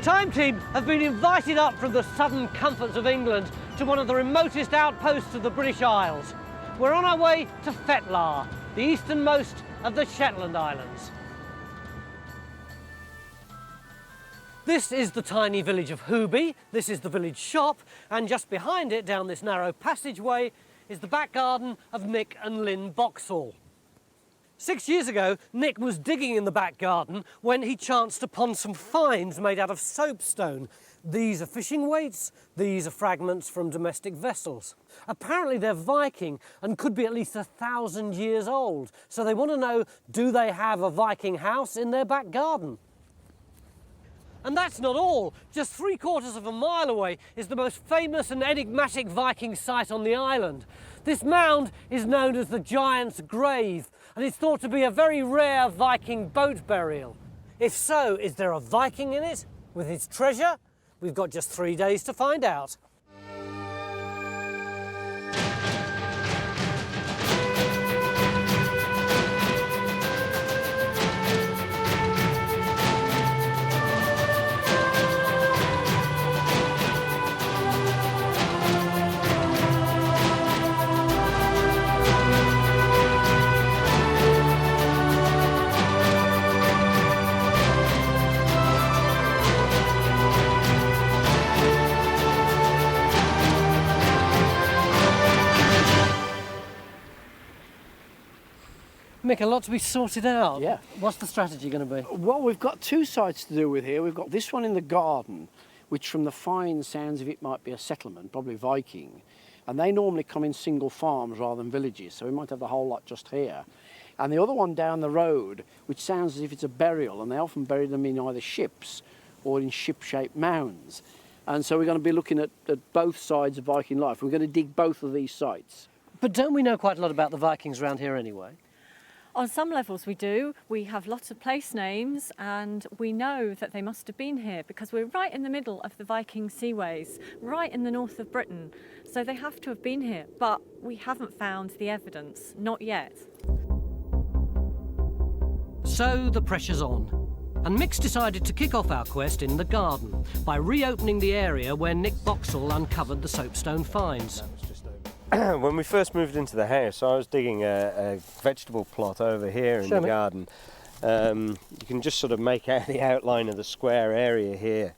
Time Team have been invited up from the southern comforts of England to one of the remotest outposts of the British Isles. We're on our way to Fetlar, the easternmost of the Shetland Islands. This is the tiny village of Hooby, this is the village shop, and just behind it, down this narrow passageway, is the back garden of Nick and Lynn Boxall. 6 years ago, Nick was digging in the back garden when he chanced upon some finds made out of soapstone. These are fishing weights, these are fragments from domestic vessels. Apparently they're Viking and could be at least 1,000 years old. So they want to know, do they have a Viking house in their back garden? And that's not all. Just 3/4 of a mile away is the most famous and enigmatic Viking site on the island. This mound is known as the Giant's Grave, and it's thought to be a very rare Viking boat burial. If so, is there a Viking in it with his treasure? We've got just 3 days to find out. Mick, a lot to be sorted out. Yeah. What's the strategy going to be? Well, we've got two sites to do with here. We've got this one in the garden, which from the fine sounds of it might be a settlement, probably Viking. And they normally come in single farms rather than villages, so we might have the whole lot just here. And the other one down the road, which sounds as if it's a burial, and they often bury them in either ships or in ship-shaped mounds. And so we're going to be looking at both sides of Viking life. We're going to dig both of these sites. But don't we know quite a lot about the Vikings around here anyway? On some levels we do. We have lots of place names and we know that they must have been here because we're right in the middle of the Viking seaways, right in the north of Britain. So they have to have been here, but we haven't found the evidence, not yet. So the pressure's on. And Mick's decided to kick off our quest in the garden by reopening the area where Nick Boxall uncovered the soapstone finds. When we first moved into the house, I was digging a vegetable plot over here in the garden. You can just sort of make out the outline of the square area here.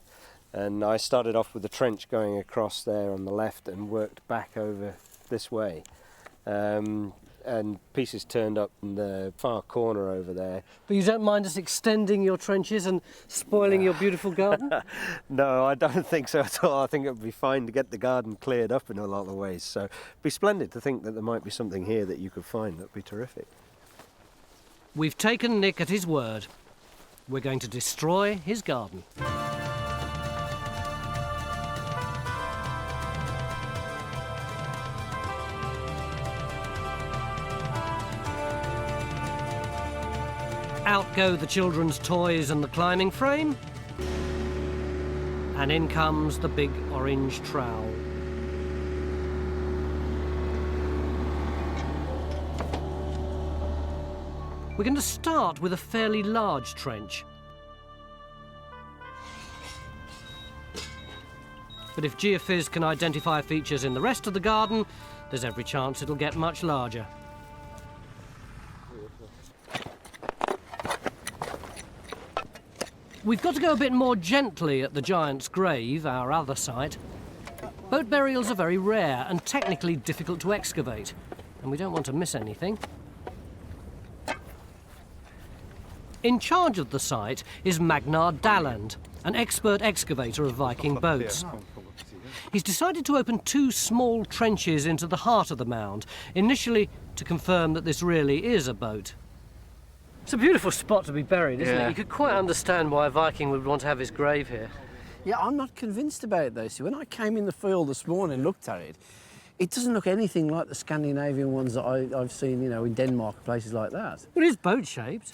And I started off with a trench going across there on the left and worked back over this way. And pieces turned up in the far corner over there. But you don't mind us extending your trenches and spoiling your beautiful garden? No, I don't think so at all. I think it would be fine to get the garden cleared up in a lot of ways. So it'd be splendid to think that there might be something here that you could find. That'd be terrific. We've taken Nick at his word. We're going to destroy his garden. Out go the children's toys and the climbing frame. And in comes the big orange trowel. We're going to start with a fairly large trench. But if Geophys can identify features in the rest of the garden, there's every chance it'll get much larger. We've got to go a bit more gently at the Giant's Grave, our other site. Boat burials are very rare and technically difficult to excavate, and we don't want to miss anything. In charge of the site is Magnar Dalland, an expert excavator of Viking boats. He's decided to open 2 small trenches into the heart of the mound, initially to confirm that this really is a boat. It's a beautiful spot to be buried, isn't it? You could quite understand why a Viking would want to have his grave here. Yeah, I'm not convinced about it though. See, when I came in the field this morning and looked at it, it doesn't look anything like the Scandinavian ones that I've seen, you know, in Denmark, places like that. Well, it is boat-shaped.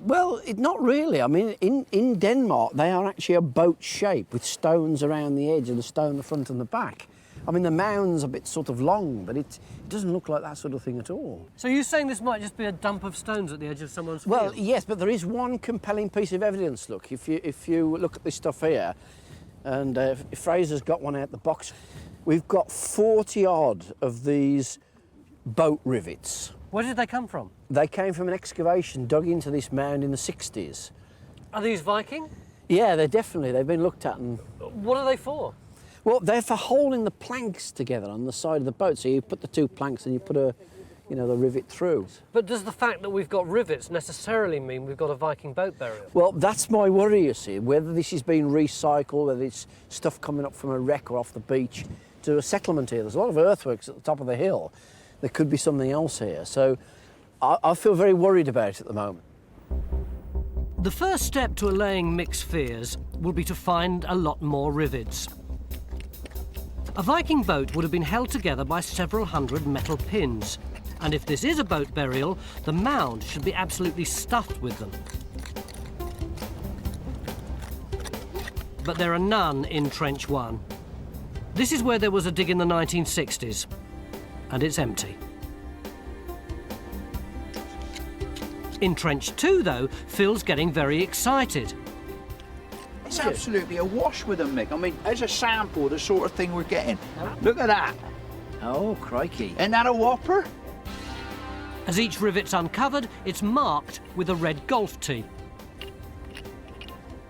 Well, not really. I mean, in Denmark, they are actually a boat shape with stones around the edge and the stone the front and the back. I mean, the mound's a bit sort of long, but it doesn't look like that sort of thing at all. So you're saying this might just be a dump of stones at the edge of someone's Well, field? yes, but there is one compelling piece of evidence. Look, if you look at this stuff here, and Fraser's got one out the box, we've got 40 odd of these boat rivets. Where did they come from? They came from an excavation dug into this mound in the 60s. Are these Viking? Yeah, they've been looked at. And What are they for? well, they're for holding the planks together on the side of the boat. So you put the two planks and you put the rivet through. But does the fact that we've got rivets necessarily mean we've got a Viking boat burial? Well, that's my worry, you see, whether this is being recycled, whether it's stuff coming up from a wreck or off the beach to a settlement here. There's a lot of earthworks at the top of the hill. There could be something else here. So I feel very worried about it at the moment. The first step to allaying Mick's fears will be to find a lot more rivets. A Viking boat would have been held together by several hundred metal pins, and if this is a boat burial, the mound should be absolutely stuffed with them. But there are none in Trench 1. This is where there was a dig in the 1960s, and it's empty. In Trench 2, though, Phil's getting very excited. It's absolutely awash with them, Mick. I mean, as a sample, the sort of thing we're getting. Look at that. Oh, crikey. Isn't that a whopper? As each rivet's uncovered, it's marked with a red golf tee.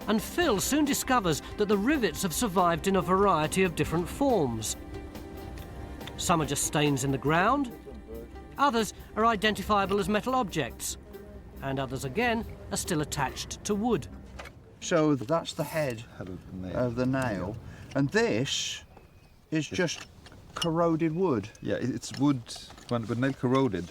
And Phil soon discovers that the rivets have survived in a variety of different forms. Some are just stains in the ground, others are identifiable as metal objects, and others again are still attached to wood. So that's the head of the nail, and this is just corroded wood. Yeah, it's wood. When nail corroded,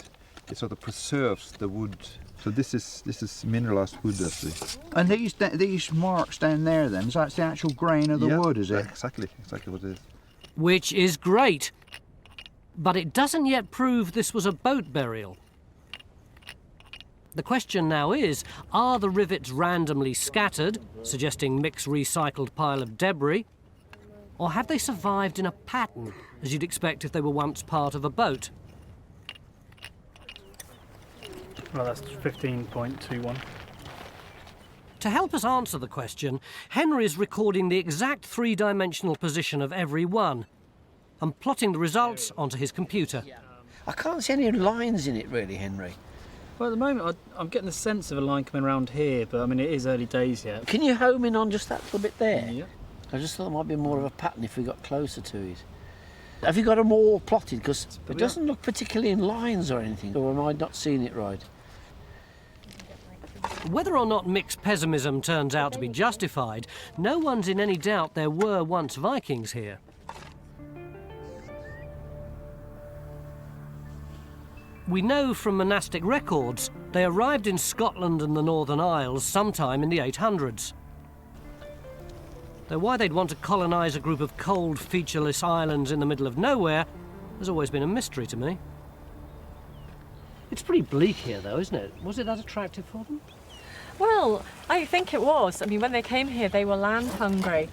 it sort of preserves the wood. So this is mineralized wood, actually. And these marks down there, then, so that's the actual grain of the wood, is it? Exactly what it is. Which is great, but it doesn't yet prove this was a boat burial. The question now is, are the rivets randomly scattered, suggesting Mick's recycled pile of debris, or have they survived in a pattern, as you'd expect if they were once part of a boat? Well, that's 15.21. To help us answer the question, Henry's recording the exact three-dimensional position of every one and plotting the results onto his computer. I can't see any lines in it, really, Henry. Well, at the moment, I'm getting the sense of a line coming around here, but I mean, it is early days yet. Can you home in on just that little bit there? Yeah. I just thought there might be more of a pattern if we got closer to it. Have you got them all plotted? Because it doesn't look particularly in lines or anything, or am I not seeing it right? Whether or not Mick's pessimism turns out to be justified, no one's in any doubt there were once Vikings here. We know from monastic records they arrived in Scotland and the Northern Isles sometime in the 800s. Though why they'd want to colonise a group of cold, featureless islands in the middle of nowhere has always been a mystery to me. It's pretty bleak here, though, isn't it? Was it that attractive for them? Well, I think it was. I mean, when they came here, they were land hungry.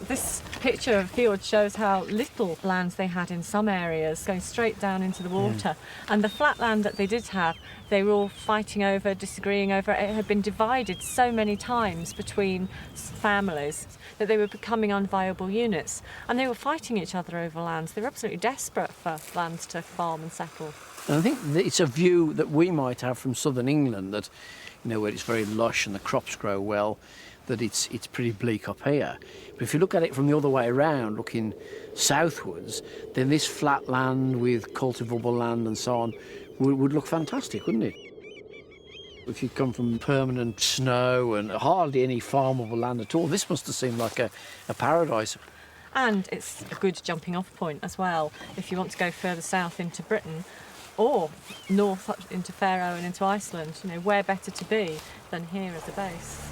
This picture of field shows how little land they had in some areas, going straight down into the water. And the flat land that they did have, they were all fighting over, disagreeing over. It had been divided so many times between families that they were becoming unviable units. And they were fighting each other over lands. They were absolutely desperate for land to farm and settle. And I think that it's a view that we might have from southern England that, you know, where it's very lush and the crops grow well, that it's pretty bleak up here. But if you look at it from the other way around, looking southwards, then this flat land with cultivable land and so on would look fantastic, wouldn't it? If you come from permanent snow and hardly any farmable land at all, this must have seemed like a paradise. And it's a good jumping off point as well if you want to go further south into Britain or north up into Faroe and into Iceland. You know, where better to be than here as a base?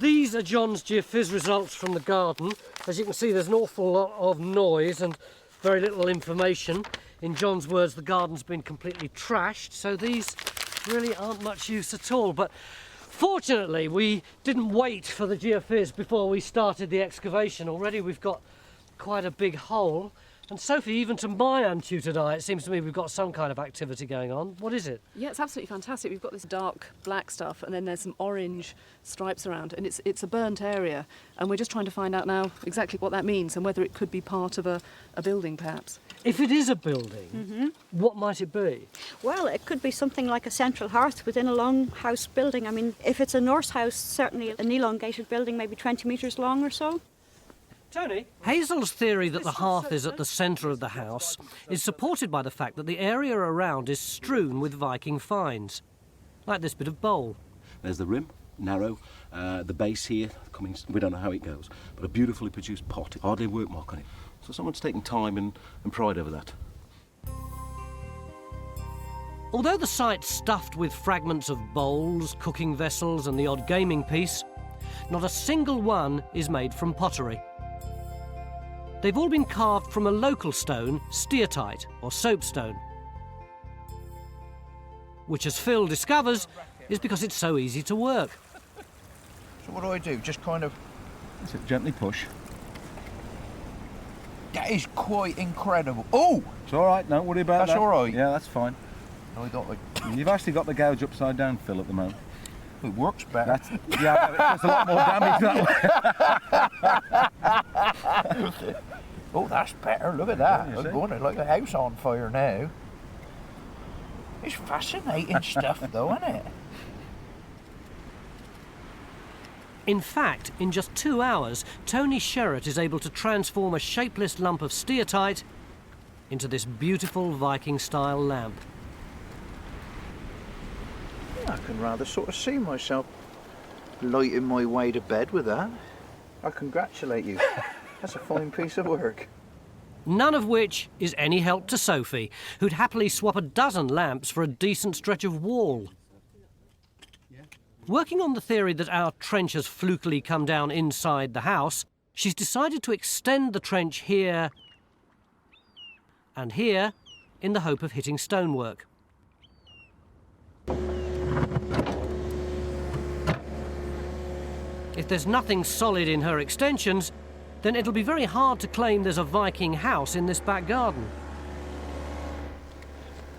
These are John's geophys results from the garden. As you can see, there's an awful lot of noise and very little information. In John's words, the garden's been completely trashed, so these really aren't much use at all. But fortunately, we didn't wait for the geophys before we started the excavation. Already we've got quite a big hole. And Sophie, even to my untutored eye, it seems to me we've got some kind of activity going on. What is it? Yeah, it's absolutely fantastic. We've got this dark black stuff, and then there's some orange stripes around, and it's a burnt area. And we're just trying to find out now exactly what that means and whether it could be part of a building, perhaps. If it is a building, what might it be? Well, it could be something like a central hearth within a long house building. I mean, if it's a Norse house, certainly an elongated building, maybe 20 metres long or so. Tony? Hazel's theory that the hearth is at the centre of the house is supported by the fact that the area around is strewn with Viking finds, like this bit of bowl. There's the rim, narrow, the base here, coming, we don't know how it goes, but a beautifully produced pot, hardly a work mark on it. So someone's taken time and pride over that. Although the site's stuffed with fragments of bowls, cooking vessels and the odd gaming piece, not a single one is made from pottery. They've all been carved from a local stone, steatite or soapstone, which, as Phil discovers, is because it's so easy to work. So what do I do? Just kind of... So gently push. That is quite incredible. Oh! It's all right, don't worry about that. That's all right? Yeah, that's fine. I got like... You've actually got the gouge upside down, Phil, at the moment. It works better. Yeah, but it does a lot more damage that way. Oh, that's better. Look at that. Yeah, I'm see? going to like a house on fire now. It's fascinating stuff, though, isn't it? In fact, in just 2 hours, Tony Sherratt is able to transform a shapeless lump of steatite into this beautiful Viking-style lamp. I can rather sort of see myself lighting my way to bed with that. I congratulate you. That's a fine piece of work. None of which is any help to Sophie, who'd happily swap a dozen lamps for a decent stretch of wall. Working on the theory that our trench has flukily come down inside the house, she's decided to extend the trench here and here in the hope of hitting stonework. If there's nothing solid in her extensions, then it'll be very hard to claim there's a Viking house in this back garden.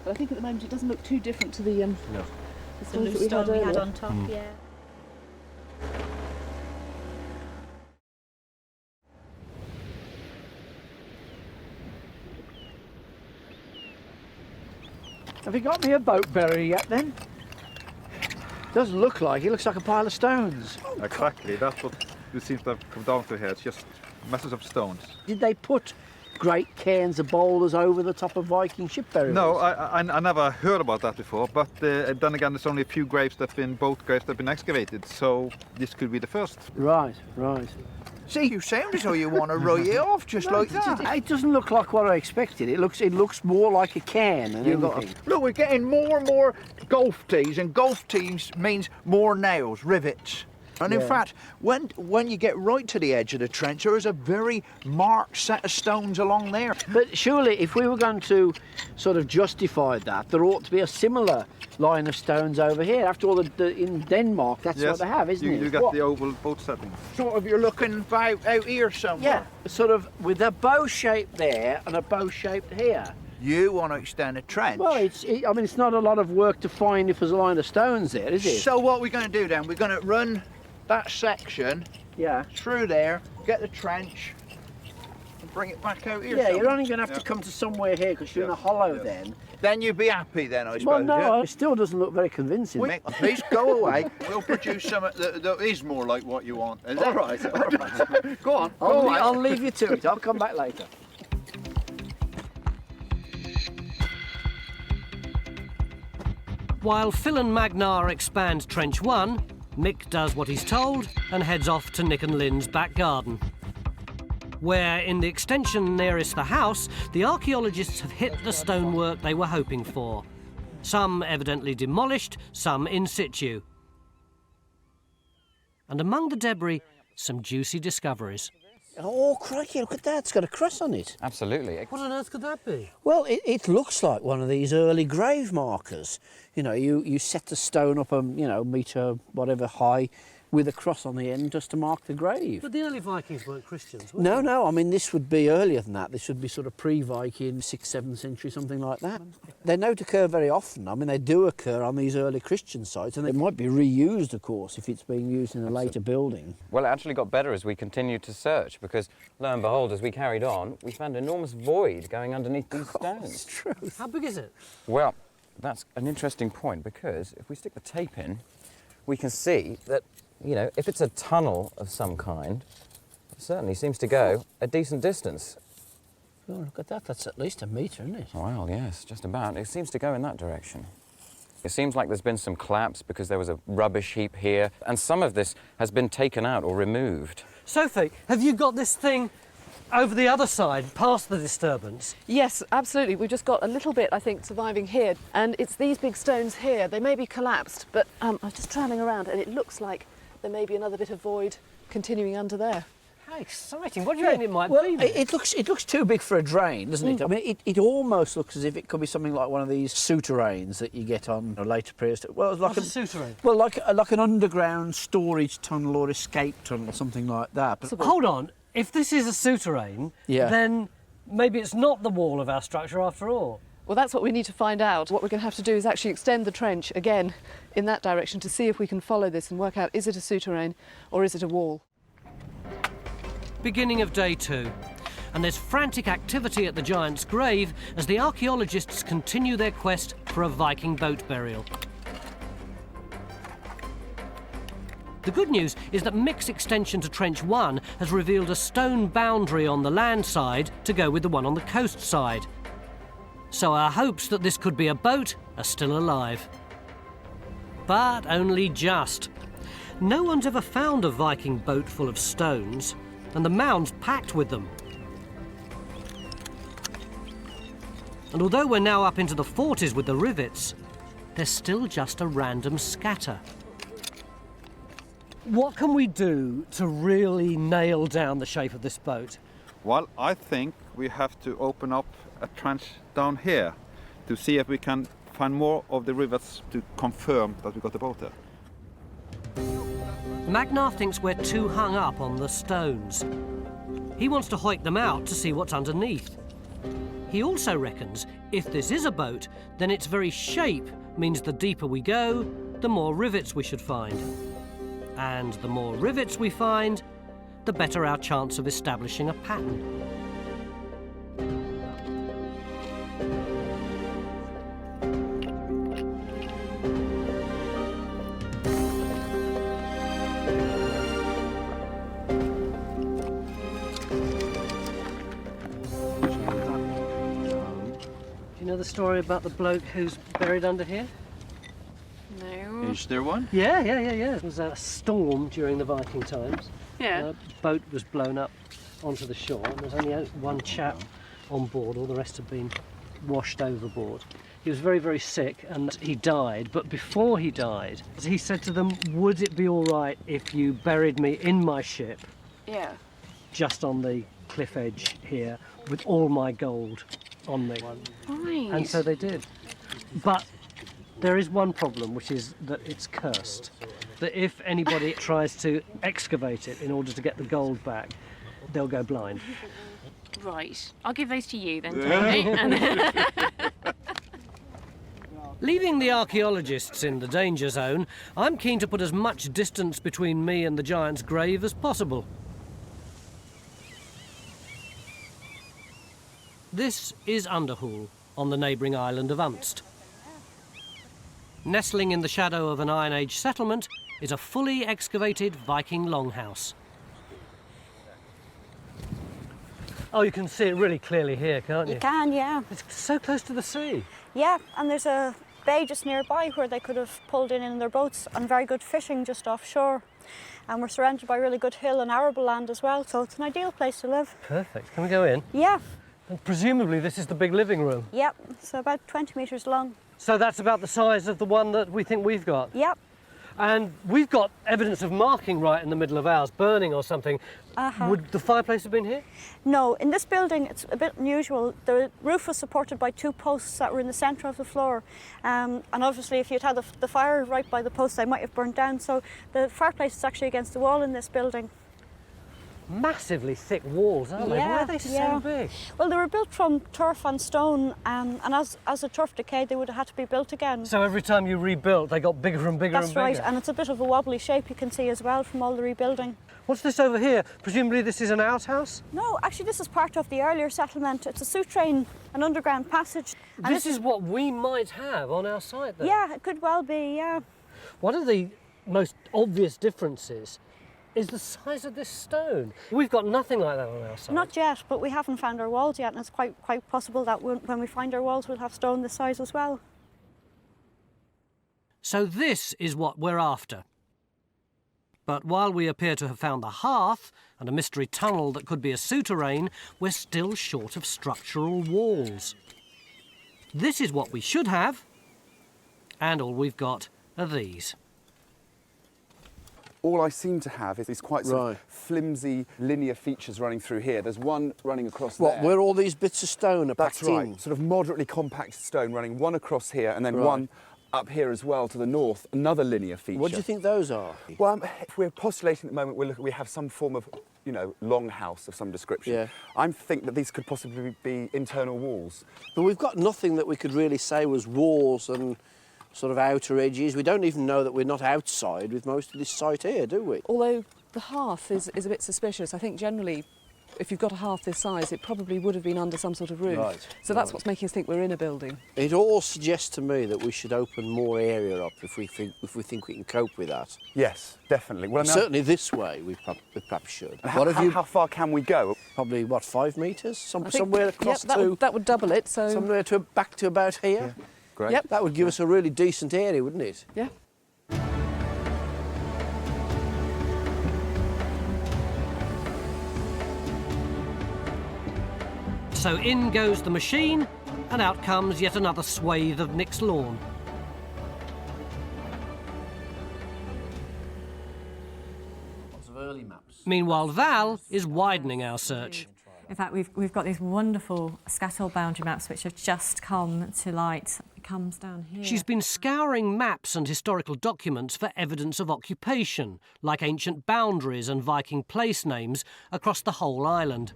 But I think at the moment it doesn't look too different to the The stones loose stone we had earlier. on top, yeah. Have you got me a boat berry yet then? Doesn't look like it. Looks like a pile of stones. Exactly, that's what it seems to have come down to here. It's just masses of stones. Did they put great cairns of boulders over the top of Viking ship burials? No, I never heard about that before, but then again, there's only a few graves that have been, both graves that have been excavated, so this could be the first. Right, right. See, you sound as though you want to write it off just like that. It doesn't look like what I expected. It looks more like a cairn than anything. Look, we're getting more and more golf tees, and golf tees means more nails, rivets. And in Yeah. fact, when you get right to the edge of the trench, there is a very marked set of stones along there. But surely, if we were going to sort of justify that, there ought to be a similar line of stones over here. After all, in Denmark, that's what they have, isn't it? You got What? the oval boat setting. Sort of, you're looking out here somewhere. Yeah, sort of with a bow shape there and a bow shape here. You want to extend a trench. Well, I mean, it's not a lot of work to find if there's a line of stones there, is it? So what we're going to do then, we're going to run that section Yeah. through there, get the trench, and bring it back out here. Yeah, you're somewhere. only going to have to come to somewhere here because you're in a hollow then. Then you'd be happy then, I suppose. Well, no, yeah? it still doesn't look very convincing. Mick, please go away. We'll produce something that is more like what you want. Is All it? right, all right. Go on, go away. I'll leave you to it. I'll come back later. While Phil and Magnar expand Trench 1, Mick does what he's told and heads off to Nick and Lynn's back garden, where, in the extension nearest the house, the archaeologists have hit the stonework they were hoping for. Some evidently demolished, some in situ. And among the debris, some juicy discoveries. Oh, crikey, look at that. It's got a cross on it. Absolutely. What on earth could that be? Well, it looks like one of these early grave markers. You know, you set the stone up a, metre, whatever high, with a cross on the end just to mark the grave. But the early Vikings weren't Christians, were No, they? no, I mean, this would be earlier than that. This would be sort of pre-Viking, 6th, 7th century, something like that. They don't occur very often. I mean, they do occur on these early Christian sites, and they might be reused, of course, if it's being used in a later building. Well, it actually got better as we continued to search, because lo and behold, as we carried on, we found an enormous void going underneath these stones. It's true. How big is it? Well, that's an interesting point, because if we stick the tape in, we can see that, if it's a tunnel of some kind, it certainly seems to go a decent distance. Oh, look at that. That's at least a metre, isn't it? Well, yes, just about. It seems to go in that direction. It seems like there's been some collapse because there was a rubbish heap here, and some of this has been taken out or removed. Sophie, have you got this thing over the other side, past the disturbance? Yes, absolutely. We've just got a little bit, I think, surviving here. And it's these big stones here. They may be collapsed, but I was just travelling around and it looks like there may be another bit of void continuing under there. How exciting. What do you reckon it might Well, be then? it looks too big for a drain, doesn't it? I mean, it almost looks as if it could be something like one of these souterrains that you get on a later prehistoric. Well, it's like What's a souterrain? Well, like an underground storage tunnel or escape tunnel or something like that. But Hold on. If this is a souterrain, Yeah. then maybe it's not the wall of our structure after all. Well, that's what we need to find out. What we're going to have to do is actually extend the trench again in that direction to see if we can follow this and work out, is it a souterrain or is it a wall? Beginning of day 2. And there's frantic activity at the giant's grave as the archaeologists continue their quest for a Viking boat burial. The good news is that Mick's extension to Trench 1 has revealed a stone boundary on the land side to go with the one on the coast side. So our hopes that this could be a boat are still alive. But only just. No one's ever found a Viking boat full of stones, and the mound's packed with them. And although we're now up into the 40s with the rivets, they're still just a random scatter. What can we do to really nail down the shape of this boat? Well, I think we have to open up a trench down here to see if we can find more of the rivets to confirm that we got the boat there. Magnar thinks we're too hung up on the stones. He wants to hoik them out to see what's underneath. He also reckons if this is a boat, then its very shape means the deeper we go, the more rivets we should find. And the more rivets we find, the better our chance of establishing a pattern. Do you know the story about the bloke who's buried under here? No. Is there one? Yeah. There was a storm during the Viking times. Yeah. The boat was blown up onto the shore, and there's only one chap on board, all the rest have been washed overboard. He was very, very sick and he died, but before he died, he said to them, would it be all right if you buried me in my ship, Yeah. just on the cliff edge here, with all my gold on me? Right. And so they did. But there is one problem, which is that it's cursed. That if anybody tries to excavate it in order to get the gold back, they'll go blind. Right. I'll give those to you then, Tony. And Leaving the archaeologists in the danger zone, I'm keen to put as much distance between me and the giant's grave as possible. This is Underhool, on the neighbouring island of Umst. Nestling in the shadow of an Iron Age settlement is a fully excavated Viking longhouse. Oh, you can see it really clearly here, can't you? You can, yeah. It's so close to the sea. Yeah, and there's a bay just nearby where they could have pulled in their boats, and very good fishing just offshore. And we're surrounded by really good hill and arable land as well, so it's an ideal place to live. Perfect. Can we go in? Yeah. And presumably this is the big living room. Yep, so about 20 metres long. So that's about the size of the one that we think we've got. Yep. And we've got evidence of marking right in the middle of ours, burning or something. Would the fireplace have been here? No, in this building it's a bit unusual. The roof was supported by 2 posts that were in the centre of the floor. And obviously if you'd had the fire right by the posts, they might have burnt down. So the fireplace is actually against the wall in this building. Massively thick walls, aren't they? Why are they so big? Well, they were built from turf and stone, and as the turf decayed, they would have had to be built again. So every time you rebuilt, they got bigger and bigger and bigger? That's right, and it's a bit of a wobbly shape you can see as well from all the rebuilding. What's this over here? Presumably this is an outhouse? No, actually this is part of the earlier settlement. It's a souterrain, an underground passage. And This is what we might have on our site then? Yeah, it could well be, yeah. One of the most obvious differences is the size of this stone. We've got nothing like that on our site. Not yet, but we haven't found our walls yet, and it's quite possible that when we find our walls, we'll have stone this size as well. So this is what we're after. But while we appear to have found the hearth and a mystery tunnel that could be a souterrain, we're still short of structural walls. This is what we should have, and all we've got are these. All I seem to have is these quite sort of flimsy linear features running through here. There's one running across there. Where all these bits of stone are packed in? That's right, sort of moderately compact stone running one across here and then one up here as well to the north, another linear feature. What do you think those are? Well, if we're postulating at the moment, we have some form of, you know, longhouse of some description. Yeah. I think that these could possibly be internal walls. But we've got nothing that we could really say was walls and sort of outer edges. We don't even know that we're not outside with most of this site here, do we? Although the hearth is a bit suspicious. I think generally, if you've got a hearth this size, it probably would have been under some sort of roof. Right, So that's what's making us think we're in a building. It all suggests to me that we should open more area up if we think we can cope with that. Yes, definitely. Well, now, certainly this way we perhaps should. How far can we go? Probably, what, 5 metres? Somewhere across that would double it. So somewhere back to about here. Yeah. Great. Yep. That would give us a really decent area, wouldn't it? Yeah. So in goes the machine, and out comes yet another swathe of Nick's lawn. Lots of early maps. Meanwhile, Val is widening our search. In fact, we've got these wonderful scatol boundary maps which have just come to light. It comes down here. She's been scouring maps and historical documents for evidence of occupation, like ancient boundaries and Viking place names, across the whole island.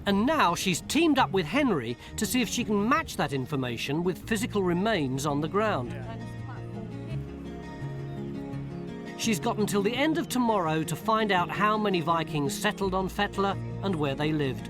And now she's teamed up with Henry to see if she can match that information with physical remains on the ground. She's got until the end of tomorrow to find out how many Vikings settled on Fetlar and where they lived.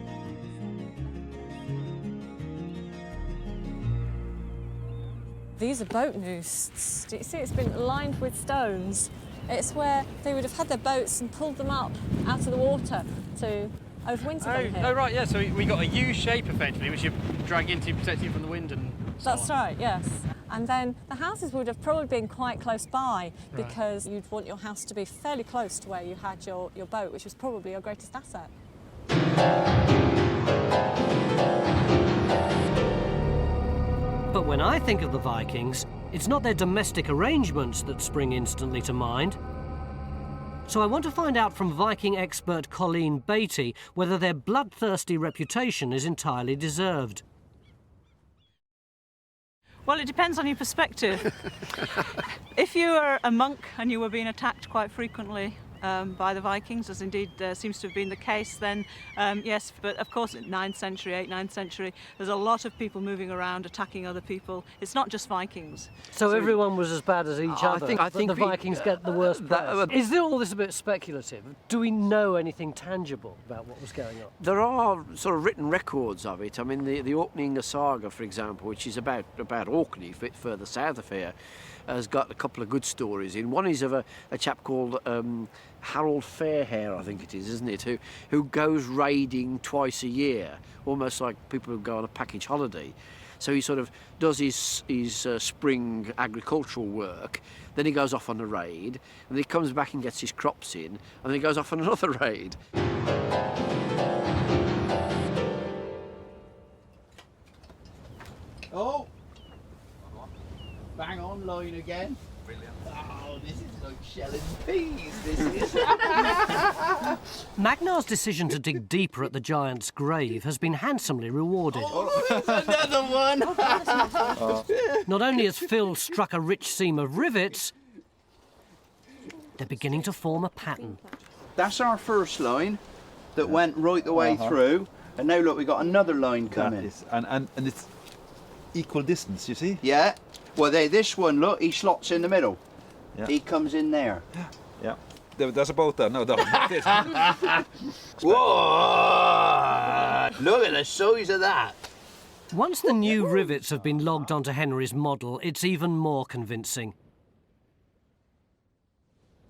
These are boat noosts. Do you see it's been lined with stones? It's where they would have had their boats and pulled them up out of the water to overwinter them here. Oh, right, yeah, so we got a U shape effectively, which you drag into to protect you from the wind and so That's on. right, yes. And then the houses would have probably been quite close by because you'd want your house to be fairly close to where you had your boat, which was probably your greatest asset. But when I think of the Vikings, it's not their domestic arrangements that spring instantly to mind. So I want to find out from Viking expert Colleen Beatty whether their bloodthirsty reputation is entirely deserved. Well, it depends on your perspective. If you were a monk and you were being attacked quite frequently by the Vikings, as indeed seems to have been the case, then yes, but of course 9th century, 8th, 9th century, there's a lot of people moving around attacking other people. It's not just Vikings. So everyone was as bad as each other, I think the Vikings get the worst press. Is all this a bit speculative? Do we know anything tangible about what was going on? There are sort of written records of it. I mean, the Orkney saga, for example, which is about Orkney, a bit further south of here, has got a couple of good stories in. One is of a chap called Harold Fairhair, I think it is, isn't it, who goes raiding twice a year, almost like people who go on a package holiday. So he sort of does his spring agricultural work, then he goes off on a raid, and then he comes back and gets his crops in, and then he goes off on another raid. Oh! Bang on line again. Oh, this is like shelling peas, this is. Magnar's decision to dig deeper at the giant's grave has been handsomely rewarded. Oh, there's another one. Not only has Phil struck a rich seam of rivets, they're beginning to form a pattern. That's our first line that went right the way through, and now look, we've got another line coming. And it's equal distance, you see? Yeah. Well, this one, look, he slots in the middle. Yeah. He comes in there. Yeah. There's a boat there. No, not this. Whoa! Look at the size of that. Once the new rivets have been logged onto Henry's model, it's even more convincing.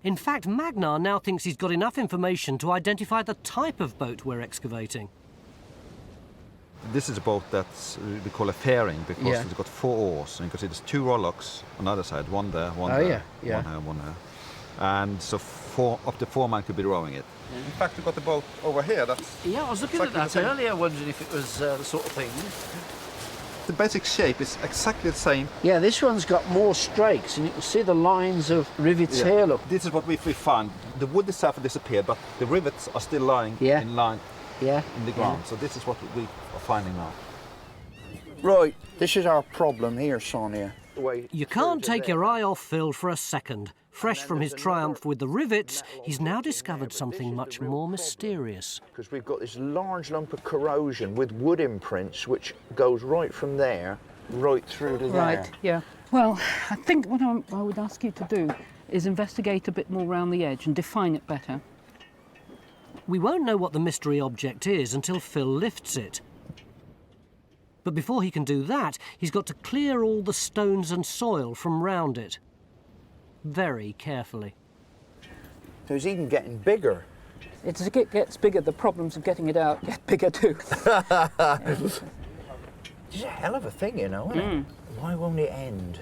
In fact, Magnar now thinks he's got enough information to identify the type of boat we're excavating. This is a boat that's we call a fairing because it's got 4 oars, and you can see there's 2 rowlocks on the other side, one there, one there, one here. And so up to 4 men could be rowing it. In fact, we've got the boat over here. That's I was looking at that earlier, wondering if it was the sort of thing. The basic shape is exactly the same. Yeah, this one's got more strakes, and you can see the lines of rivets here, look. This is what we found. The wood itself disappeared, but the rivets are still lying in line in the ground. So this is what we are finding now. Right, this is our problem here, Sonia. You can't take your eye off Phil for a second. Fresh from his triumph with the rivets, he's now discovered something much more mysterious. Because we've got this large lump of corrosion with wood imprints, which goes right from there, right through to there. Right, yeah. Well, I think what I would ask you to do is investigate a bit more around the edge and define it better. We won't know what the mystery object is until Phil lifts it. But before he can do that, he's got to clear all the stones and soil from round it. Very carefully. So it's even getting bigger. As it gets bigger, the problems of getting it out get bigger too. It's a hell of a thing, you know, isn't it? Why won't it end?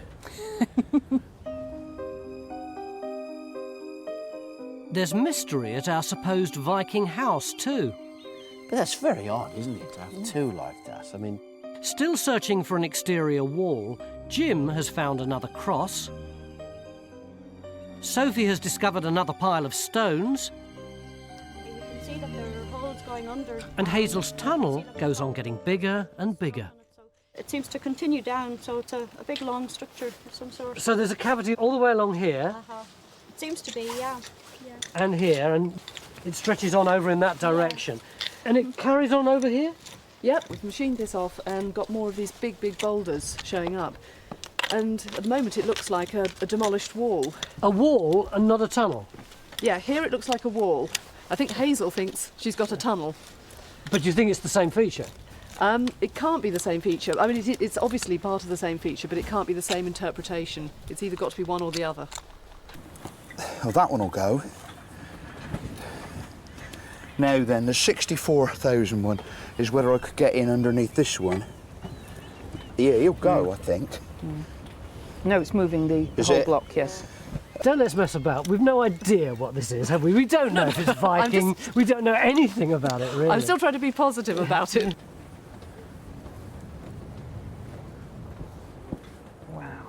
There's mystery at our supposed Viking house too. But that's very odd, isn't it, to have 2 like that? I mean... Still searching for an exterior wall, Jim has found another cross. Sophie has discovered another pile of stones. You can see that there are holes going under. And Hazel's tunnel goes on getting bigger and bigger. It seems to continue down, so it's a big long structure of some sort. So there's a cavity all the way along here. It seems to be, yeah. And here, and it stretches on over in that direction. And it carries on over here? Yep, we've machined this off and got more of these big boulders showing up. And at the moment it looks like a demolished wall. A wall and not a tunnel? Yeah, here it looks like a wall. I think Hazel thinks she's got a tunnel. But you think it's the same feature? It can't be the same feature. I mean, it's obviously part of the same feature, but it can't be the same interpretation. It's either got to be one or the other. Well, that one will go. Now then, the 64,000 one is whether I could get in underneath this one. Yeah, he'll go, I think. No, it's moving the whole block, yes. Don't let's mess about. We've no idea what this is, have we? We don't know if it's Viking. We don't know anything about it, really. I'm still trying to be positive about it. Wow.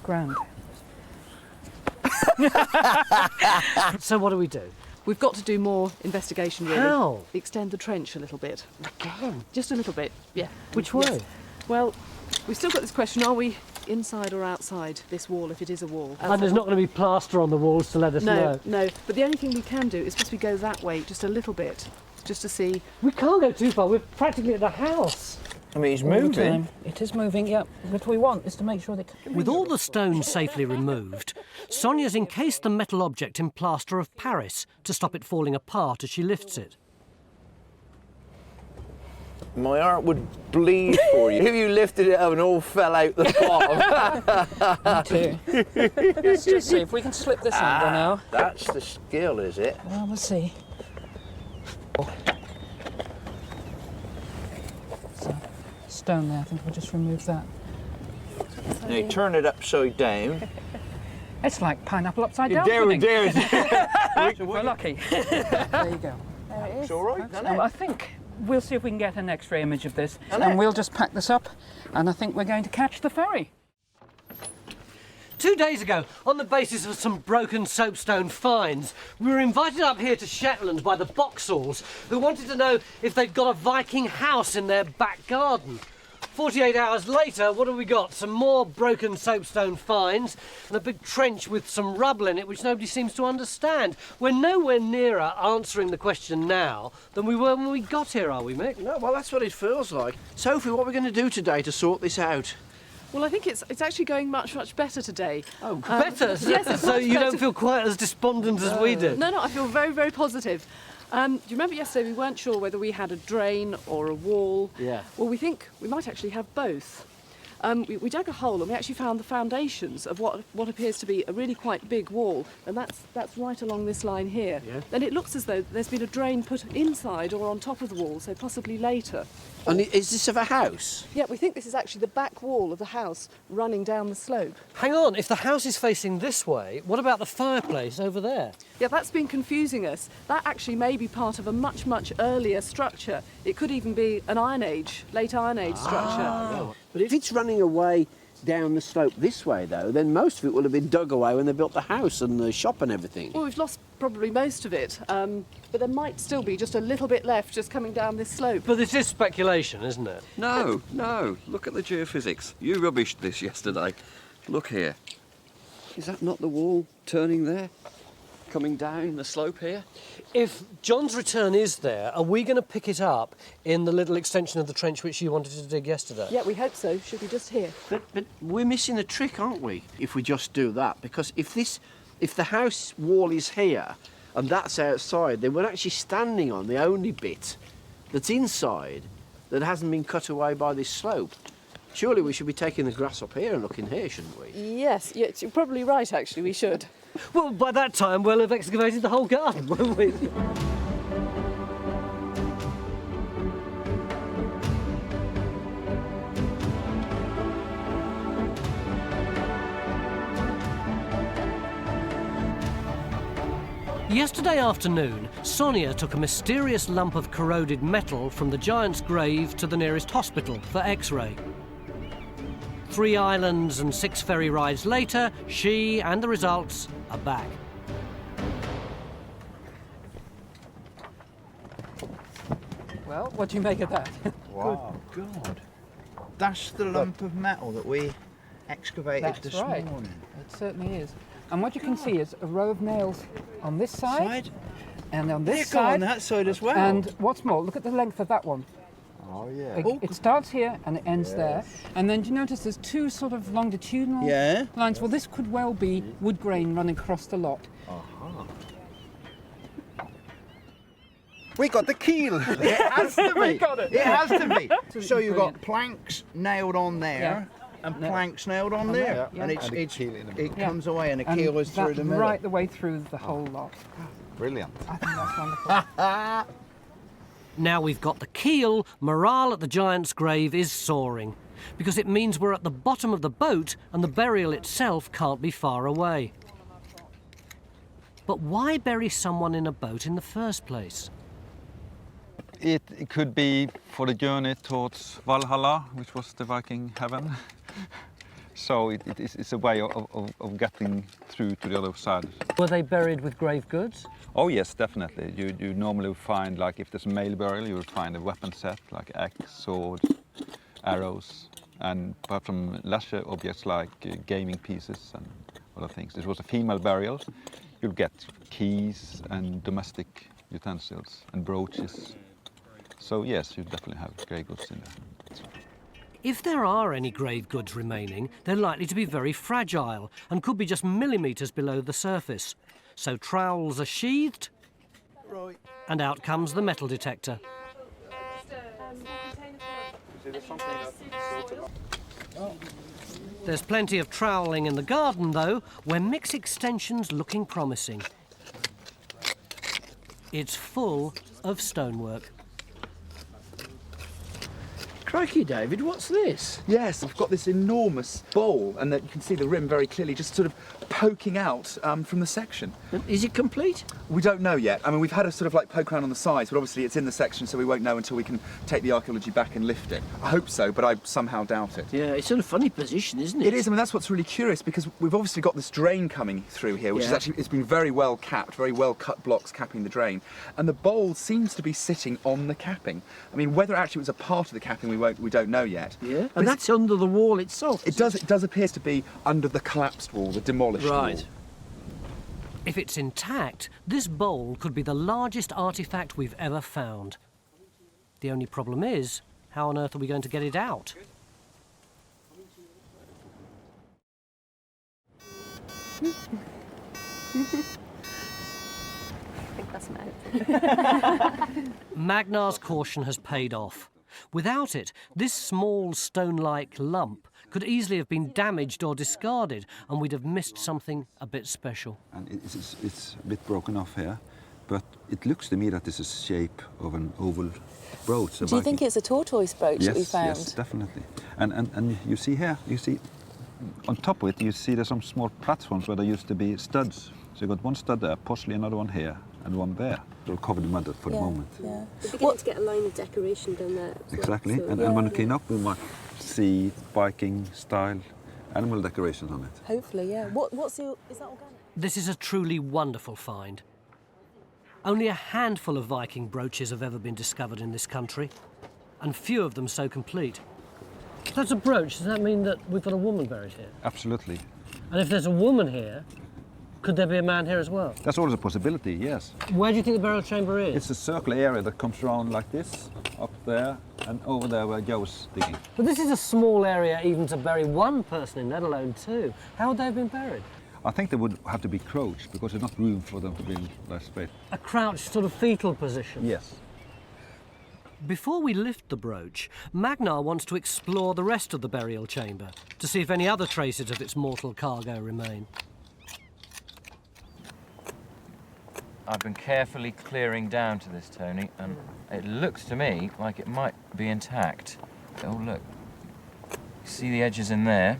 Grand. So what do we do? We've got to do more investigation, really. How? Extend the trench a little bit. Again? Just a little bit, yeah. Which way? Yes. Well, we've still got this question, are we inside or outside this wall, if it is a wall? And there's not going to be plaster on the walls to let us know? No. But the only thing we can do is possibly go that way just a little bit, just to see. We can't go too far. We're practically at the house. I mean, it's moving. It is moving, yeah. What we want is to make sure that... With all the stones safely removed, Sonia's encased the metal object in plaster of Paris to stop it falling apart as she lifts it. My heart would bleed for you if you lifted it up and all fell out the bottom. Me too. Let's just see if we can slip this under now. That's the skill, is it? Well, we'll see. So, stone there, I think we'll just remove that. Now you turn it upside down. It's like pineapple upside down. There. We're lucky. There you go. There it is. It's all right, isn't I it? think we'll see if we can get an X-ray image of this, and we'll just pack this up, and I think we're going to catch the ferry. 2 days ago, on the basis of some broken soapstone finds, we were invited up here to Shetland by the Boxalls, who wanted to know if they'd got a Viking house in their back garden. 48 hours later, what have we got? Some more broken soapstone finds and a big trench with some rubble in it which nobody seems to understand. We're nowhere nearer answering the question now than we were when we got here, are we, Mick? No, well, that's what it feels like. Sophie, what are we going to do today to sort this out? Well, I think it's actually going much, much better today. Oh, better? Yes, it's so much you better. don't feel quite as despondent as we did? No, I feel very, very positive. Do you remember yesterday we weren't sure whether we had a drain or a wall? Yeah. Well, we think we might actually have both. We dug a hole and we actually found the foundations of what appears to be a really quite big wall, and that's right along this line here. Yeah. And it looks as though there's been a drain put inside or on top of the wall, so possibly later. And is this of a house? Yeah, we think this is actually the back wall of the house running down the slope. Hang on, if the house is facing this way, what about the fireplace over there? Yeah, that's been confusing us. That actually may be part of a much, much earlier structure. It could even be an Iron Age, late Iron Age structure. But if it's running away down the slope this way, though, then most of it will have been dug away when they built the house and the shop and everything. Well, we've lost probably most of it, but there might still be just a little bit left just coming down this slope. But this is speculation, isn't it? No, look at the geophysics. You rubbished this yesterday. Look here. Is that not the wall turning there? Coming down the slope here? If John's return is there, are we going to pick it up in the little extension of the trench which you wanted to dig yesterday? Yeah, we hope so. Should be just here. But we're missing a trick, aren't we, if we just do that? Because if the house wall is here and that's outside, then we're actually standing on the only bit that's inside that hasn't been cut away by this slope. Surely we should be taking the grass up here and looking here, shouldn't we? Yes, you're probably right, actually, we should. Well, by that time we'll have excavated the whole garden, won't we? Yesterday afternoon, Sonia took a mysterious lump of corroded metal from the giant's grave to the nearest hospital for X-ray. 3 islands and 6 ferry rides later, she and the results are back. Well, what do you make of that? Wow, God. That's the lump of metal that we excavated this morning. It certainly is. And what you can see is a row of nails on this side and on this They go side. on that side as well. And what's more, look at the length of that one. Oh, yeah. It starts here and it ends there. And then do you notice there's 2 sort of longitudinal lines? Well, this could well be wood grain running across the lot. We got the keel. It has to be. We got it. It has to be. So you've got Brilliant. planks nailed on there and planks nailed on there. Yeah. And it comes away and the And keel is through that the middle. right the way through the whole lot. Brilliant. I think that's wonderful. Now we've got the keel, morale at the giant's grave is soaring, because it means we're at the bottom of the boat and the burial itself can't be far away. But why bury someone in a boat in the first place? It could be for the journey towards Valhalla, which was the Viking heaven. So it's a way of getting through to the other side. Were they buried with grave goods? Oh yes, definitely. You normally would find, like if there's a male burial, you would find a weapon set like axe, swords, arrows, and apart from lesser objects like gaming pieces and other things. This was a female burial. You'll get keys and domestic utensils and brooches. So yes, you definitely have grave goods in there. If there are any grave goods remaining, they're likely to be very fragile and could be just millimetres below the surface. So trowels are sheathed, and out comes the metal detector. There's plenty of troweling in the garden, though, where Mick's extension's looking promising. It's full of stonework. Crikey, David, what's this? Yes, we've got this enormous bowl, and that you can see the rim very clearly, just sort of poking out from the section. Is it complete? We don't know yet. I mean, we've had a sort of like poke around on the sides, but obviously it's in the section, so we won't know until we can take the archaeology back and lift it. I hope so, but I somehow doubt it. Yeah, it's in a funny position, isn't it? It is. I mean, that's what's really curious, because we've obviously got this drain coming through here, which is actually, it's been very well capped, very well cut blocks capping the drain, and the bowl seems to be sitting on the capping. I mean, whether actually it was a part of the capping, we don't know yet. Yeah, and that's under the wall itself. It does appear to be under the collapsed wall, the demolished wall. If it's intact, this bowl could be the largest artefact we've ever found. The only problem is, how on earth are we going to get it out? I think that's an Magnar's caution has paid off. Without it, this small stone-like lump could easily have been damaged or discarded, and we'd have missed something a bit special. And it's a bit broken off here, but it looks to me that this is the shape of an oval brooch. Do you think it's a tortoise brooch that we found? Yes, definitely. And you see here, on top of it, you see there's some small platforms where there used to be studs. So you've got one stud there, possibly another one here, and one there. They're covered in mud for the moment. Yeah. It'd be good to get a line of decoration down there. Exactly, and when we clean up, we might see Viking-style animal decorations on it. Hopefully, yeah. Is that organic? This is a truly wonderful find. Only a handful of Viking brooches have ever been discovered in this country, and few of them so complete. If that's a brooch, does that mean that we've got a woman buried here? Absolutely. And if there's a woman here, could there be a man here as well? That's always a possibility, yes. Where do you think the burial chamber is? It's a circular area that comes around like this, up there, and over there where Joe's digging. But this is a small area even to bury one person in, let alone two. How would they have been buried? I think they would have to be crouched because there's not room for them to be in that space. A crouched sort of fetal position? Yes. Before we lift the brooch, Magnar wants to explore the rest of the burial chamber to see if any other traces of its mortal cargo remain. I've been carefully clearing down to this, Tony, and it looks to me like it might be intact. Oh, look. See the edges in there?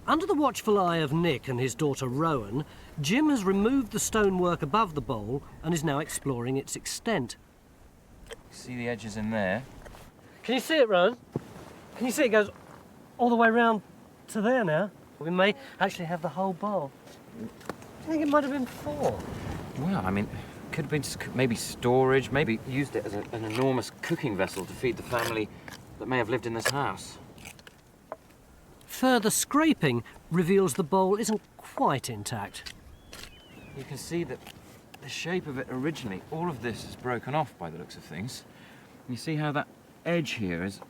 Under the watchful eye of Nick and his daughter Rowan, Jim has removed the stonework above the bowl and is now exploring its extent. See the edges in there? Can you see it, Rowan? Can you see it goes all the way round to there now? We may actually have the whole bowl. Do you think it might have been four? Well, I mean, could have been maybe storage, maybe used it as an enormous cooking vessel to feed the family that may have lived in this house. Further scraping reveals the bowl isn't quite intact. You can see that the shape of it originally, all of this is broken off by the looks of things. You see how that edge here is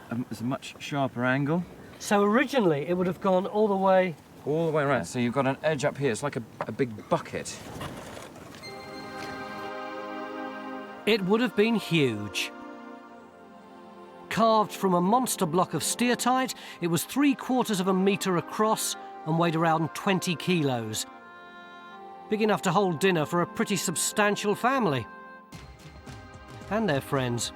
a much sharper angle? So originally it would have gone all the way... All the way around. So you've got an edge up here, it's like a big bucket. It would have been huge. Carved from a monster block of steatite, it was 3/4 of a metre across and weighed around 20 kilos. Big enough to hold dinner for a pretty substantial family. And their friends.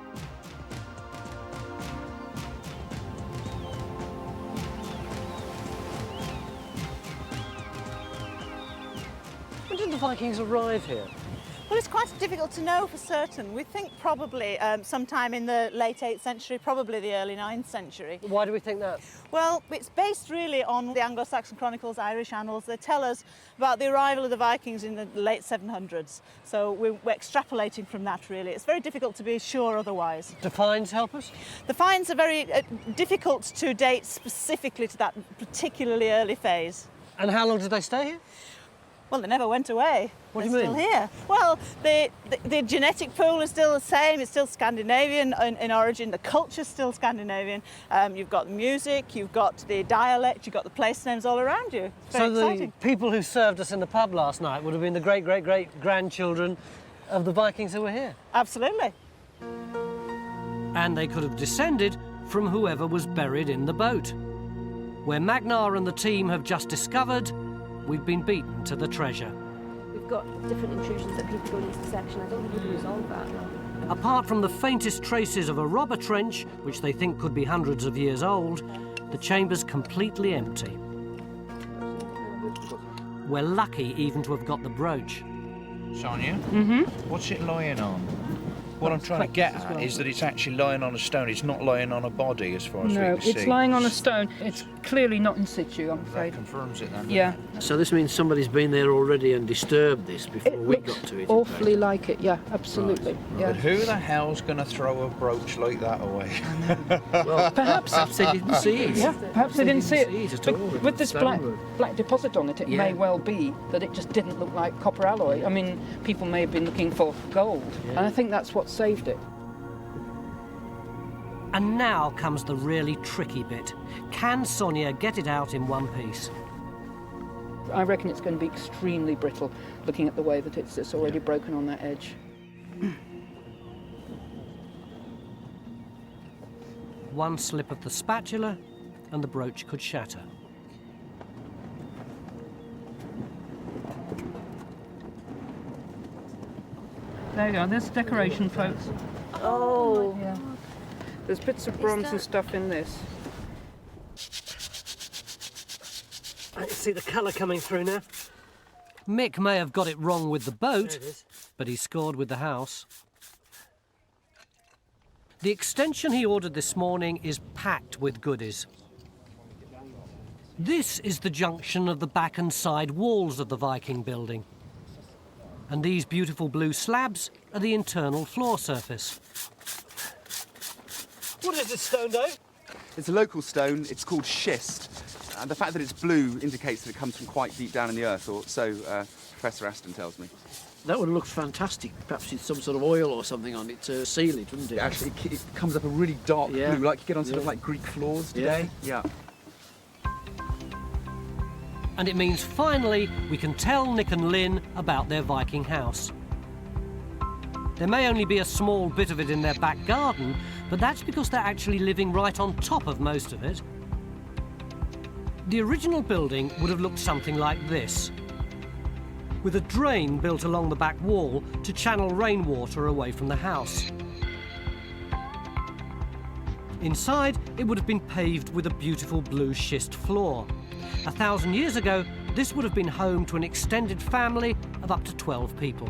When did the Vikings arrive here? Well, it's quite difficult to know for certain. We think probably sometime in the late 8th century, probably the early 9th century. Why do we think that? Well, it's based really on the Anglo-Saxon Chronicles, Irish Annals. They tell us about the arrival of the Vikings in the late 700s. So we're extrapolating from that, really. It's very difficult to be sure otherwise. Do finds help us? The finds are very difficult to date specifically to that particularly early phase. And how long did they stay here? Well, they never went away. What They're do you mean? Still here. Well, the genetic pool is still the same. It's still Scandinavian in origin. The culture's still Scandinavian. You've got the music, you've got the dialect, you've got the place names all around you. It's very exciting. The people who served us in the pub last night would have been the great-great-great-grandchildren of the Vikings who were here? Absolutely. And they could have descended from whoever was buried in the boat. Where Magnar and the team have just discovered, we've been beaten to the treasure. We've got different intrusions that people go into the section. I don't think we can resolve that. Apart from the faintest traces of a robber trench, which they think could be hundreds of years old, the chamber's completely empty. We're lucky even to have got the brooch. Sonia? Mm-hmm. What's it lying on? What I'm trying to get at is that it's actually lying on a stone. It's not lying on a body, as far as we No, can see. it's lying on a stone. It's clearly not in situ, I'm afraid. That confirms it then. Yeah. So this means somebody's been there already and disturbed this before we got to it. Awfully like it, yeah, absolutely. Right. Yeah. But who the hell's going to throw a brooch like that away? Well, perhaps they didn't see it. Yeah, perhaps they didn't see it. at all. With this black deposit on it, it may well be that it just didn't look like copper alloy. I mean, people may have been looking for gold, and I think that's what saved it. And now comes the really tricky bit. Can Sonia get it out in one piece? I reckon it's going to be extremely brittle, looking at the way that it's already broken on that edge. One slip of the spatula and the brooch could shatter. There you go, there's decoration, folks. Oh. Yeah. There's bits of bronze and stuff in this. I can see the colour coming through now. Mick may have got it wrong with the boat, but he scored with the house. The extension he ordered this morning is packed with goodies. This is the junction of the back and side walls of the Viking building. And these beautiful blue slabs are the internal floor surface. What is this stone, Dave? It's a local stone. It's called schist. And the fact that it's blue indicates that it comes from quite deep down in the earth, or so Professor Aston tells me. That would look fantastic. Perhaps it's some sort of oil or something on it to seal it, wouldn't it? Actually, it comes up a really dark blue, like you get on sort of like Greek floors today. Yeah. And it means finally we can tell Nick and Lynn about their Viking house. There may only be a small bit of it in their back garden, but that's because they're actually living right on top of most of it. The original building would have looked something like this, with a drain built along the back wall to channel rainwater away from the house. Inside, it would have been paved with a beautiful blue schist floor. 1,000 years ago, this would have been home to an extended family of up to 12 people.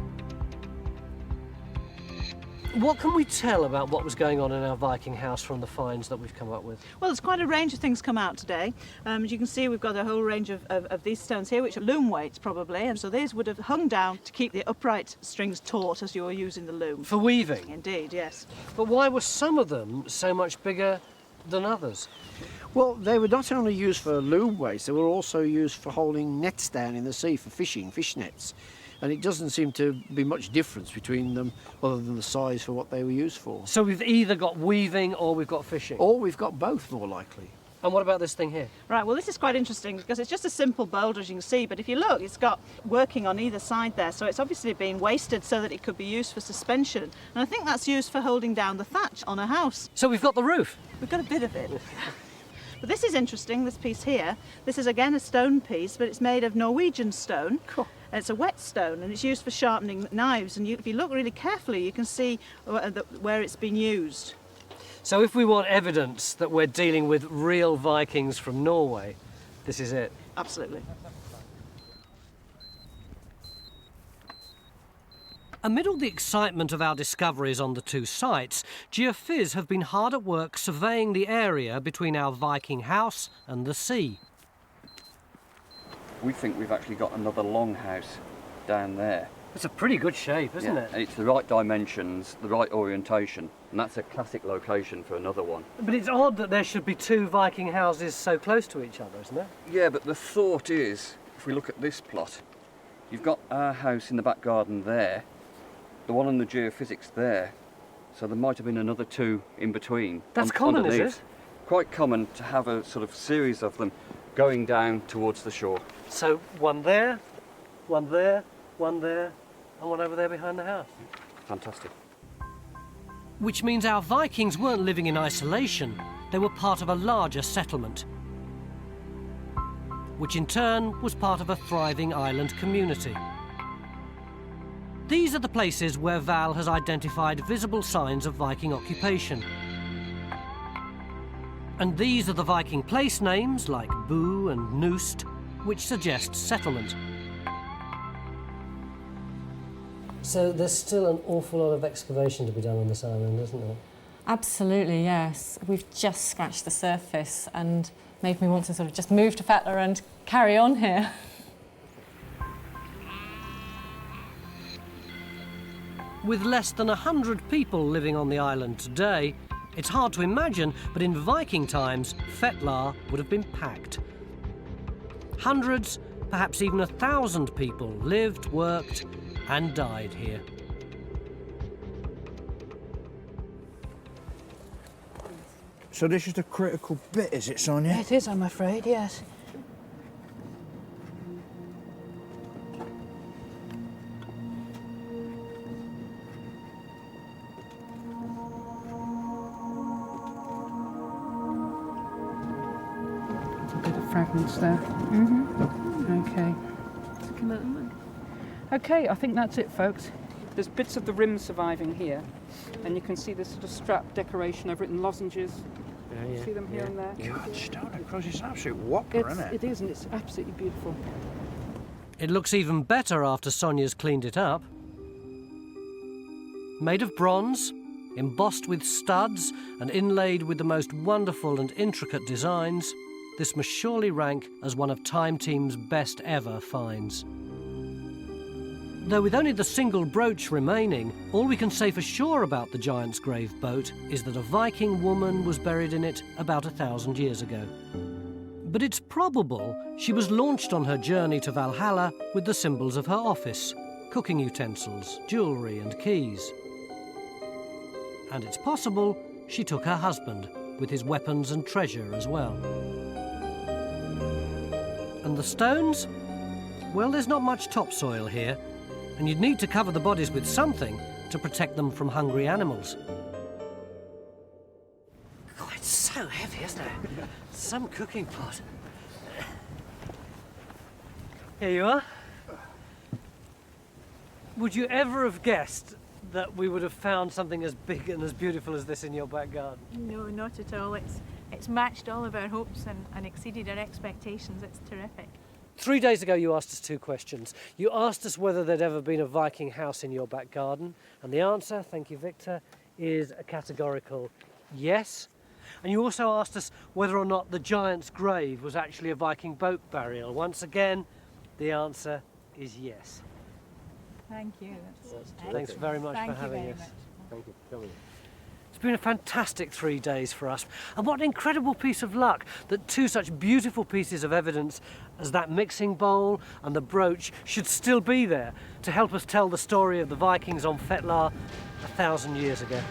What can we tell about what was going on in our Viking house from the finds that we've come up with? Well, there's quite a range of things come out today. As you can see, we've got a whole range of these stones here, which are loom weights probably, and so these would have hung down to keep the upright strings taut as you were using the loom. For weaving? Indeed, yes. But why were some of them so much bigger than others? Well, they were not only used for loom weights, they were also used for holding nets down in the sea for fishing, fish nets. And it doesn't seem to be much difference between them other than the size for what they were used for. So we've either got weaving or we've got fishing? Or we've got both, more likely. And what about this thing here? Right, well, this is quite interesting because it's just a simple boulder, as you can see, but if you look, it's got working on either side there, so it's obviously been wasted so that it could be used for suspension. And I think that's used for holding down the thatch on a house. So we've got the roof? We've got a bit of it. But this is interesting, this piece here. This is again a stone piece, but it's made of Norwegian stone. Cool. It's a wet stone and it's used for sharpening knives, and if you look really carefully you can see where it's been used. So if we want evidence that we're dealing with real Vikings from Norway, this is it? Absolutely. Amid all the excitement of our discoveries on the two sites, geophys have been hard at work surveying the area between our Viking house and the sea. We think we've actually got another longhouse down there. It's a pretty good shape, isn't it? And it's the right dimensions, the right orientation, and that's a classic location for another one. But it's odd that there should be two Viking houses so close to each other, isn't it? Yeah, but the thought is, if we look at this plot, you've got our house in the back garden there, the one on the geophysics there, so there might have been another two in between. That's common, underneath. is it? Quite common to have a sort of series of them going down towards the shore. So one there, one there, one there, and one over there behind the house. Fantastic. Which means our Vikings weren't living in isolation, they were part of a larger settlement, which in turn was part of a thriving island community. These are the places where Val has identified visible signs of Viking occupation. And these are the Viking place names, like Bu and Noost, which suggest settlement. So there's still an awful lot of excavation to be done on this island, isn't there? Absolutely, yes. We've just scratched the surface and made me want to sort of just move to Fetlar and carry on here. With less than 100 people living on the island today, it's hard to imagine, but in Viking times, Fetlar would have been packed. Hundreds, perhaps even 1,000 people lived, worked and died here. So this is the critical bit, is it, Sonia? It is, I'm afraid, yes. A bit of fragments there. Okay. Okay, I think that's it, folks. There's bits of the rim surviving here, and you can see this sort of strap decoration over it in lozenges. See them here and there? God, stone across, it's an absolute whopper, isn't it? It is, and it's absolutely beautiful. It looks even better after Sonia's cleaned it up. Made of bronze, embossed with studs and inlaid with the most wonderful and intricate designs, this must surely rank as one of Time Team's best ever finds. Though with only the single brooch remaining, all we can say for sure about the Giant's Grave boat is that a Viking woman was buried in it about 1,000 years ago. But it's probable she was launched on her journey to Valhalla with the symbols of her office, cooking utensils, jewellery and keys. And it's possible she took her husband with his weapons and treasure as well. And the stones? Well, there's not much topsoil here, and you'd need to cover the bodies with something to protect them from hungry animals. Oh, it's so heavy, isn't it? Some cooking pot. Here you are. Would you ever have guessed that we would have found something as big and as beautiful as this in your back garden? No, not at all. It's matched all of our hopes and exceeded our expectations. It's terrific. 3 days ago you asked us 2 questions. You asked us whether there'd ever been a Viking house in your back garden, and the answer, thank you Victor, is a categorical yes. And you also asked us whether or not the Giant's Grave was actually a Viking boat burial. Once again, the answer is yes. Thank you. Thanks very much for having us. Thank you for coming. It's been a fantastic 3 days for us, and what an incredible piece of luck that 2 such beautiful pieces of evidence as that mixing bowl and the brooch should still be there to help us tell the story of the Vikings on Fetlar 1,000 years ago.